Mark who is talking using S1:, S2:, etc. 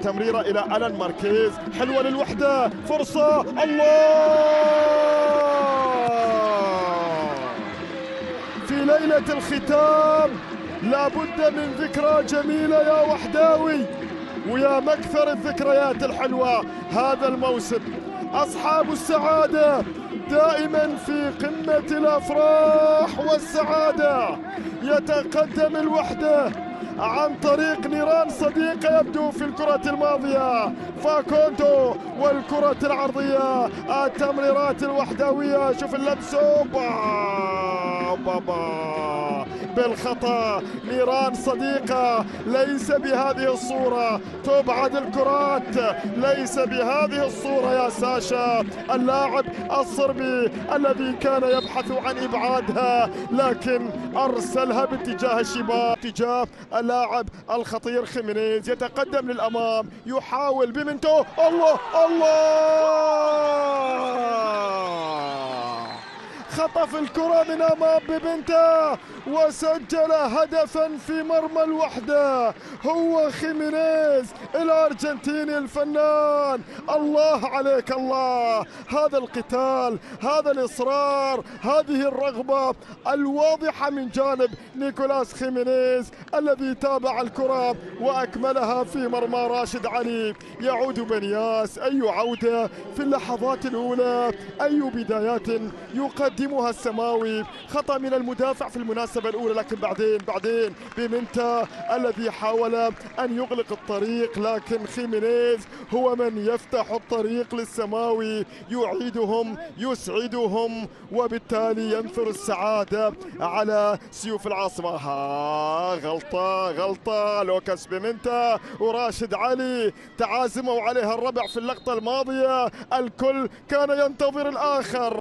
S1: تمريرة إلى ألان ماركيز، حلوة للوحدة، فرصة، الله! في ليلة الختام لابد من ذكرى جميلة يا وحداوي، ويا مكثر الذكريات الحلوة هذا الموسم. أصحاب السعادة دائما في قمة الأفراح والسعادة. يتقدم الوحدة عن طريق نيران صديقة يبدو في الكرة الماضية، فاكوندو، والكرة العرضية، التمريرات الوحدوية، شوف اللمس، بابا بالخطأ. نيران صديقة ليس بهذه الصورة، تبعد الكرات، ليس بهذه الصورة يا ساشا. اللاعب الصربي الذي كان يبحث عن إبعادها لكن أرسلها باتجاه الشباك، اتجاه اللاعب الخطير خيمينيز. يتقدم للأمام، يحاول بمنتو، الله خطف الكرة من أمام بيبنتا وسجل هدفا في مرمى الوحدة. هو خيمينيز الأرجنتيني الفنان. الله عليك الله، هذا القتال، هذا الإصرار، هذه الرغبة الواضحة من جانب نيكولاس خيمينيز الذي تابع الكرة وأكملها في مرمى راشد علي. يعود بنياس، أي عودة في اللحظات الأولى، أي بدايات يقدمها السماوي. خطأ من المدافع في المناسبة الأولى، لكن بعدين بيمنتا الذي حاول أن يغلق الطريق، لكن خيمينيز هو من يفتح الطريق للسماوي، يعيدهم، يسعدهم، وبالتالي ينثر السعادة على سيوف العاصمة. غلطة لوكاس بيمنتا وراشد علي تعازموا عليها الربع في اللقطة الماضية. الكل كان ينتظر الآخر.